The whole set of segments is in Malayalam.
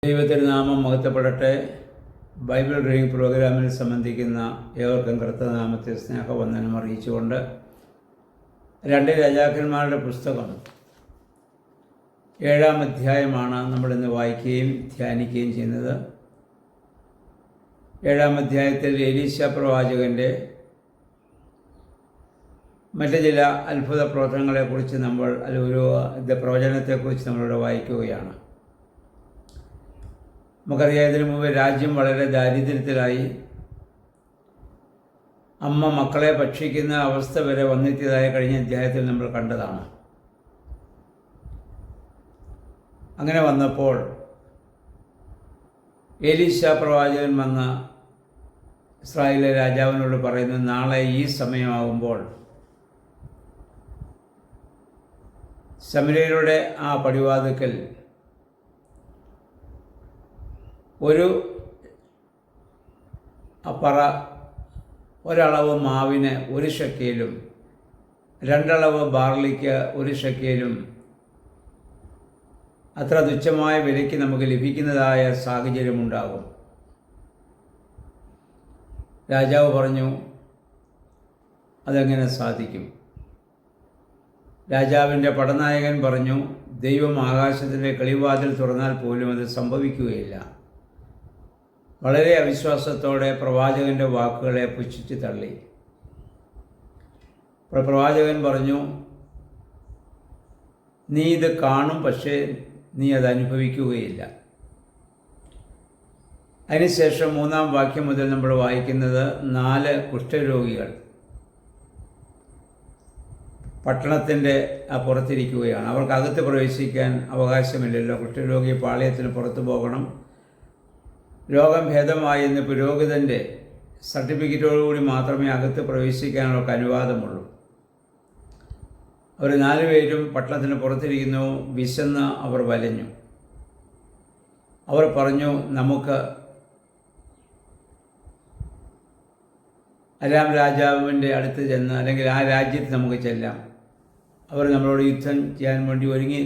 ദൈവത്തിരുനാമം മഹത്വപ്പെടട്ടെ. ബൈബിൾ റീഡിംഗ് പ്രോഗ്രാമിൽ സംബന്ധിക്കുന്ന ഏവർക്കും കർത്തനാമത്തെ സ്നേഹവന്ദനം അറിയിച്ചുകൊണ്ട് 2 രാജാക്കന്മാരുടെ പുസ്തകം 7-ാം അധ്യായമാണ് നമ്മളിന്ന് വായിക്കുകയും ധ്യാനിക്കുകയും ചെയ്യുന്നത്. 7-ാം അധ്യായത്തിൽ എലീശ പ്രവാചകൻ്റെ മറ്റ് ചില അത്ഭുത പ്രവർത്തനങ്ങളെക്കുറിച്ച് പ്രവചനത്തെക്കുറിച്ച് നമ്മളിവിടെ വായിക്കുകയാണ്. നമുക്കറിയാം, ഇതിനു മുമ്പ് രാജ്യം വളരെ ദാരിദ്ര്യത്തിലായി, അമ്മ മക്കളെ ഭക്ഷിക്കുന്ന അവസ്ഥ വരെ വന്നെത്തിയതായി കഴിഞ്ഞ അധ്യായത്തിൽ നമ്മൾ കണ്ടതാണ്. അങ്ങനെ വന്നപ്പോൾ എലീശ പ്രവാചകൻ വന്ന ഇസ്രായേലിലെ രാജാവിനോട് പറയുന്നു, നാളെ ഈ സമയമാകുമ്പോൾ ശമര്യരുടെ ആ പടിവാതിക്കൽ ഒരളവ് മാവിന് 1 ഷെക്കേലും 2 അളവ് ബാർലിക്ക് 1 ഷെക്കേലും അത്ര തുച്ഛമായ വിലയ്ക്ക് നമുക്ക് ലഭിക്കുന്നതായ സാഹചര്യമുണ്ടാകും. രാജാവ് പറഞ്ഞു, അതെങ്ങനെ സാധിക്കും? രാജാവിൻ്റെ പടനായകൻ പറഞ്ഞു, ദൈവം ആകാശത്തിൻ്റെ കിളിവാതിൽ തുറന്നാൽ പോലും അത് സംഭവിക്കുകയില്ല. വളരെ അവിശ്വാസത്തോടെ പ്രവാചകൻ്റെ വാക്കുകളെ പുച്ഛിച്ച് തള്ളി. പ്രവാചകൻ പറഞ്ഞു, നീ ഇത് കാണും, പക്ഷേ നീ അത് അനുഭവിക്കുകയില്ല. അതിനുശേഷം 3-ാം വാക്യം മുതൽ നമ്മൾ വായിക്കുന്നത് 4 കുഷ്ഠരോഗികൾ പട്ടണത്തിൻ്റെ പുറത്തിരിക്കുകയാണ്. അവർക്ക് അകത്ത് പ്രവേശിക്കാൻ അവകാശമില്ലല്ലോ. കുഷ്ഠരോഗി പാളയത്തിന് പുറത്തു പോകണം. രോഗം ഭേദമായി എന്ന് പുരോഹിതൻ്റെ സർട്ടിഫിക്കറ്റോടുകൂടി മാത്രമേ അകത്ത് പ്രവേശിക്കാനവർക്ക് അനുവാദമുള്ളൂ. അവർ 4 പേരും പട്ടണത്തിന് പുറത്തിരിക്കുന്നു. വിശന്ന് അവർ വലഞ്ഞു. അവർ പറഞ്ഞു, നമുക്ക് അരാം രാജാവിൻ്റെ അടുത്ത് ചെന്ന്, അല്ലെങ്കിൽ ആ രാജ്യത്ത് നമുക്ക് ചെല്ലാം. അവർ നമ്മളോട് യുദ്ധം ചെയ്യാൻ വേണ്ടി ഒരുങ്ങി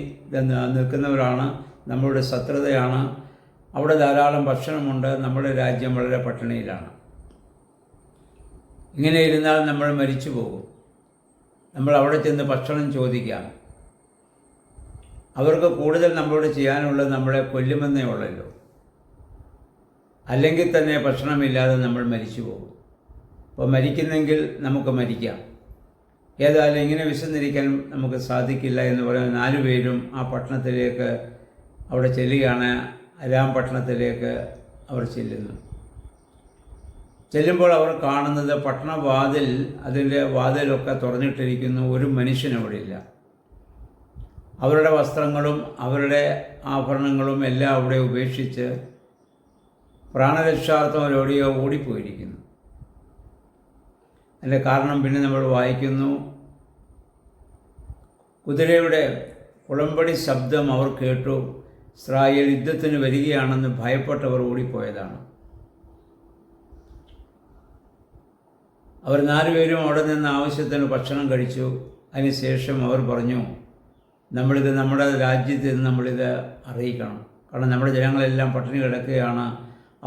നിൽക്കുന്നവരാണ്, നമ്മളുടെ ശത്രുതയാണ്. അവിടെ ധാരാളം ഭക്ഷണമുണ്ട്. നമ്മുടെ രാജ്യം വളരെ പട്ടിണിയിലാണ്. ഇങ്ങനെ ഇരുന്നാൽ നമ്മൾ മരിച്ചു പോകും. നമ്മൾ അവിടെ ചെന്ന് ഭക്ഷണം ചോദിക്കാം. അവർക്ക് കൂടുതൽ നമ്മളോട് ചെയ്യാനുള്ളത് നമ്മളെ കൊല്ലുമെന്നേ ഉള്ളല്ലോ. അല്ലെങ്കിൽ തന്നെ ഭക്ഷണമില്ലാതെ നമ്മൾ മരിച്ചു പോകും. അപ്പോൾ മരിക്കുന്നെങ്കിൽ നമുക്ക് മരിക്കാം. ഏതായാലും ഇങ്ങനെ വിശന്നിരിക്കാൻ നമുക്ക് സാധിക്കില്ല എന്ന് പറയുന്ന 4 പേരും ആ പട്ടണത്തിലേക്ക് അവിടെ ചെല്ലുകയാണ്. അരാം പട്ടണത്തിലേക്ക് അവർ ചെല്ലുന്നു. ചെല്ലുമ്പോൾ അവർ കാണുന്നത് പട്ടണവാതിൽ, അതിൻ്റെ വാതിലൊക്കെ തുറന്നിട്ടിരിക്കുന്നു. ഒരു മനുഷ്യനവിടെ ഇല്ല. അവരുടെ വസ്ത്രങ്ങളും അവരുടെ ആഭരണങ്ങളും എല്ലാം അവിടെ ഉപേക്ഷിച്ച് പ്രാണരക്ഷാർത്ഥം അവരോടെയോ ഓടിപ്പോയിരിക്കുന്നു. അതിൻ്റെ കാരണം പിന്നെ നമ്മൾ വായിക്കുന്നു, കുതിരയുടെ കുളമ്പടി ശബ്ദം അവർ കേട്ടു. ഇസ്രായേൽ യുദ്ധത്തിന് വരികയാണെന്ന് ഭയപ്പെട്ടവർ ഓടിപ്പോയതാണ്. അവർ 4 പേരും അവിടെ നിന്ന് ആവശ്യത്തിന് ഭക്ഷണം കഴിച്ചു. അതിനുശേഷം അവർ പറഞ്ഞു, നമ്മുടെ രാജ്യത്ത് നിന്ന് നമ്മളിത് അറിയിക്കണം. കാരണം നമ്മുടെ ജനങ്ങളെല്ലാം പട്ടിണി കിടക്കുകയാണ്.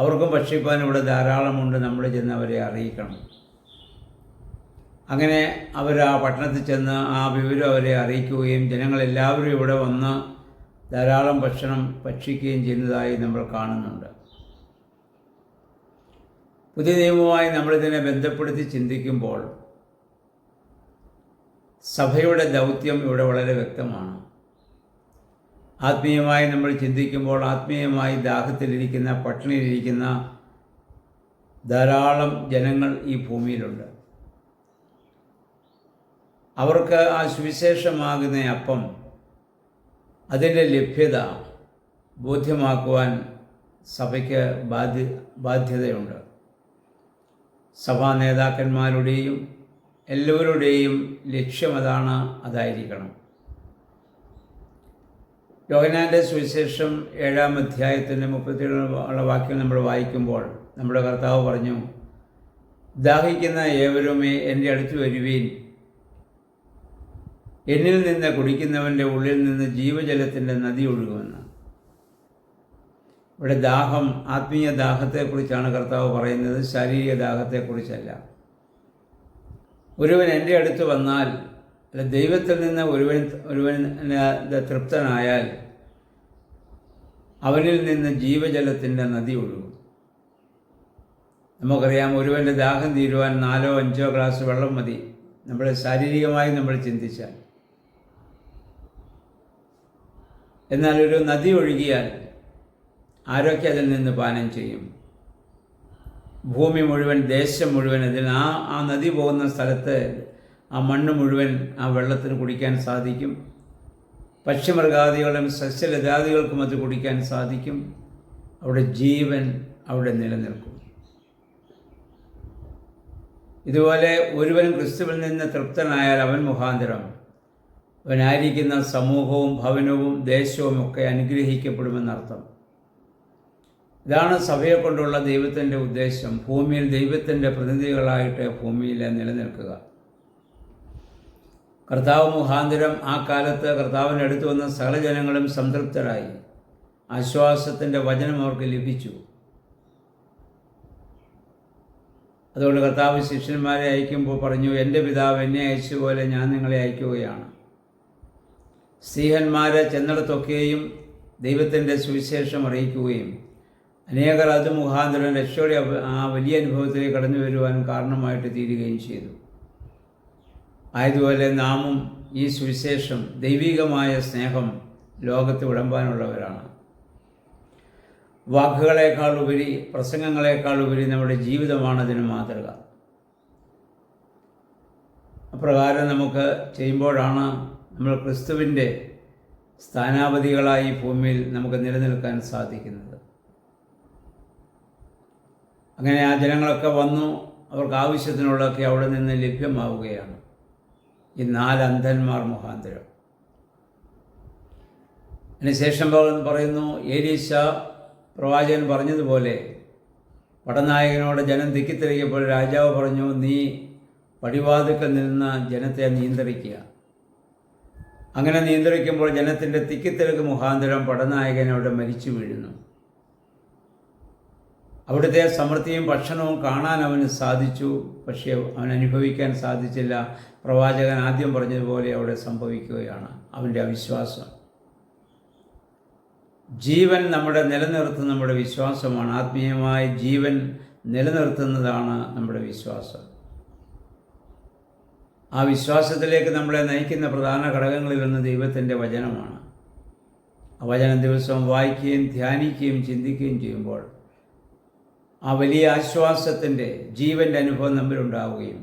അവർക്കും ഭക്ഷിപ്പാൻ ഇവിടെ ധാരാളമുണ്ട്. നമ്മൾ ചെന്ന് അവരെ അറിയിക്കണം. അങ്ങനെ അവർ ആ പട്ടണത്തിൽ ചെന്ന് ആ വിവരം അവരെ അറിയിക്കുകയും ജനങ്ങളെല്ലാവരും ഇവിടെ വന്ന് ധാരാളം ഭക്ഷണം ഭക്ഷിക്കുകയും ചെയ്യുന്നതായി നമ്മൾ കാണുന്നുണ്ട്. പുതിയ നിയമവുമായി നമ്മളിതിനെ ബന്ധപ്പെടുത്തി ചിന്തിക്കുമ്പോൾ സഭയുടെ ദൗത്യം ഇവിടെ വളരെ വ്യക്തമാണ്. ആത്മീയമായി നമ്മൾ ചിന്തിക്കുമ്പോൾ ആത്മീയമായി ദാഹത്തിലിരിക്കുന്ന, പട്ടിണിയിലിരിക്കുന്ന ധാരാളം ജനങ്ങൾ ഈ ഭൂമിയിലുണ്ട്. അവർക്ക് ആ സുവിശേഷമാകുന്ന അപ്പം, അതിൻ്റെ ലഭ്യത ബോധ്യമാക്കുവാൻ സഭയ്ക്ക് ബാധ്യതയുണ്ട്. സഭാ നേതാക്കന്മാരുടെയും എല്ലാവരുടെയും ലക്ഷ്യം അതായിരിക്കണം. യോഹന്നാൻ്റെ സുവിശേഷം 7-ാം അധ്യായത്തിൻ്റെ 37 വാക്യം നമ്മൾ വായിക്കുമ്പോൾ നമ്മുടെ കർത്താവ് പറഞ്ഞു, ദാഹിക്കുന്ന ഏവരുമേ എൻ്റെ അടുത്ത് വരുവീൻ, എന്നിൽ നിന്ന് കുടിക്കുന്നവൻ്റെ ഉള്ളിൽ നിന്ന് ജീവജലത്തിൻ്റെ നദി ഒഴുകുമെന്ന്. ഇവിടെ ദാഹം ആത്മീയ ദാഹത്തെക്കുറിച്ചാണ് കർത്താവ് പറയുന്നത്, ശാരീരിക ദാഹത്തെക്കുറിച്ചല്ല. ഒരുവൻ എൻ്റെ അടുത്ത് വന്നാൽ, അല്ല ദൈവത്തിൽ നിന്ന് ഒരുവൻ തൃപ്തനായാൽ അവനിൽ നിന്ന് ജീവജലത്തിൻ്റെ നദി ഒഴുകും. നമുക്കറിയാം, ഒരുവൻ്റെ ദാഹം തീരുവാൻ 4-5 ഗ്ലാസ് വെള്ളം മതി, നമ്മൾ ശാരീരികമായി നമ്മൾ ചിന്തിച്ചാൽ. എന്നാൽ ഒരു നദി ഒഴുകിയാൽ ആരൊക്കെ അതിൽ നിന്ന് പാനം ചെയ്യും? ഭൂമി മുഴുവൻ, ദേശം മുഴുവൻ, അതിൽ ആ നദി പോകുന്ന സ്ഥലത്ത് ആ മണ്ണ് മുഴുവൻ ആ വെള്ളത്തിന് കുടിക്കാൻ സാധിക്കും. പക്ഷിമൃഗാദികളും സസ്യലതാദികൾക്കും അത് കുടിക്കാൻ സാധിക്കും. അവിടെ ജീവൻ അവിടെ നിലനിൽക്കും. ഇതുപോലെ ഒരുവൻ ക്രിസ്തുവിൽ നിന്ന് തൃപ്തനായാൽ അവൻ മുഖാന്തരം അവനായിരിക്കുന്ന സമൂഹവും ഭവനവും ദേശവും ഒക്കെ അനുഗ്രഹിക്കപ്പെടുമെന്നർത്ഥം. ഇതാണ് സഭയെ കൊണ്ടുള്ള ദൈവത്തിൻ്റെ ഉദ്ദേശം. ഭൂമിയിൽ ദൈവത്തിൻ്റെ പ്രതിനിധികളായിട്ട് ഭൂമിയിൽ നിലനിൽക്കുക. കർത്താവ് മുഖാന്തരം ആ കാലത്ത് കർത്താവിൻ്റെ അടുത്ത് വന്ന സകല ജനങ്ങളും സംതൃപ്തരായി. ആശ്വാസത്തിൻ്റെ വചനം അവർക്ക് ലഭിച്ചു. അതുകൊണ്ട് കർത്താവ് ശിഷ്യന്മാരെ അയക്കുമ്പോൾ പറഞ്ഞു, എൻ്റെ പിതാവ് എന്നെ അയച്ചതുപോലെ ഞാൻ നിങ്ങളെ അയക്കുകയാണ്. സ്ത്രീഹന്മാരെ ചെന്നിടത്തൊക്കെയും ദൈവത്തിൻ്റെ സുവിശേഷം അറിയിക്കുകയും അനേകർ അത് മുഖാന്തരം രക്ഷയുടെ ആ വലിയ അനുഭവത്തിലേക്ക് കടന്നു വരുവാൻ കാരണമായിട്ട് തീരുകയും ചെയ്തു. ആയതുപോലെ നാമും ഈ സുവിശേഷം, ദൈവികമായ സ്നേഹം ലോകത്ത് വിളമ്പാനുള്ളവരാണ്. വാക്കുകളേക്കാൾ ഉപരി, പ്രസംഗങ്ങളേക്കാൾ ഉപരി നമ്മുടെ ജീവിതമാണ് അതിന് മാതൃക. അപ്രകാരം നമുക്ക് ചെയ്യുമ്പോഴാണ് നമ്മൾ ക്രിസ്തുവിൻ്റെ സ്ഥാനാപതികളായി ഭൂമിയിൽ നമുക്ക് നിലനിൽക്കാൻ സാധിക്കുന്നത്. അങ്ങനെ ആ ജനങ്ങളൊക്കെ വന്നു, അവർക്ക് ആവശ്യത്തിനുള്ളതൊക്കെ അവിടെ നിന്ന് ലഭ്യമാവുകയാണ് ഈ 4 അന്ധന്മാർ മുഖാന്തരം. അതിനുശേഷം പറയുന്നു, ഏലീശ പ്രവാചകൻ പറഞ്ഞതുപോലെ പടനായകനോട് ജനം തിക്കിത്തിരക്കിയപ്പോൾ രാജാവ് പറഞ്ഞു, നീ പടിവാതിൽക്കൽ നിന്ന് ജനത്തെ നിയന്ത്രിക്കുക. അങ്ങനെ നിയന്ത്രിക്കുമ്പോൾ ജനത്തിൻ്റെ തിക്കിത്തിരക്ക് മുഖാന്തരം പടനായകൻ അവിടെ മരിച്ചു വീഴുന്നു. അവിടുത്തെ സമൃദ്ധിയും ഭക്ഷണവും കാണാൻ അവന് സാധിച്ചു, പക്ഷേ അവൻ അനുഭവിക്കാൻ സാധിച്ചില്ല. പ്രവാചകൻ ആദ്യം പറഞ്ഞതുപോലെ അവിടെ സംഭവിക്കുകയാണ് അവൻ്റെ അവിശ്വാസം. ജീവൻ നിലനിർത്തുന്ന നമ്മുടെ വിശ്വാസമാണ്. ആത്മീയമായ ജീവൻ നിലനിർത്തുന്നതാണ് നമ്മുടെ വിശ്വാസം. ആ വിശ്വാസത്തിലേക്ക് നമ്മളെ നയിക്കുന്ന പ്രധാന ഘടകങ്ങളിലൊന്ന് ദൈവത്തിൻ്റെ വചനമാണ്. ആ വചനം ദിവസവും വായിക്കുകയും ധ്യാനിക്കുകയും ചിന്തിക്കുകയും ചെയ്യുമ്പോൾ ആ വലിയ ആശ്വാസത്തിൻ്റെ, ജീവൻ്റെ അനുഭവം നമ്മിലുണ്ടാവുകയും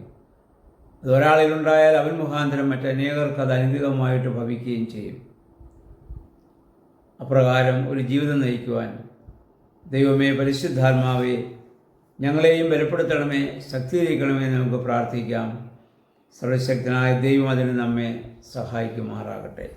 അത് ഒരാളിലുണ്ടായാൽ അവൻ മുഖാന്തരം മറ്റനേകർക്ക് അത് അനുഗ്രഹമായിട്ട് ഭവിക്കുകയും ചെയ്യും. അപ്രകാരം ഒരു ജീവിതം നയിക്കുവാൻ ദൈവമേ, പരിശുദ്ധാത്മാവേ, ഞങ്ങളെയും ബലപ്പെടുത്തണമേ, ശക്തീകരിക്കണമേ നമുക്ക് പ്രാർത്ഥിക്കാം. സർവശക്തനായ ദൈവം അതിന് നമ്മെ സഹായിക്കുമാറാകട്ടെ.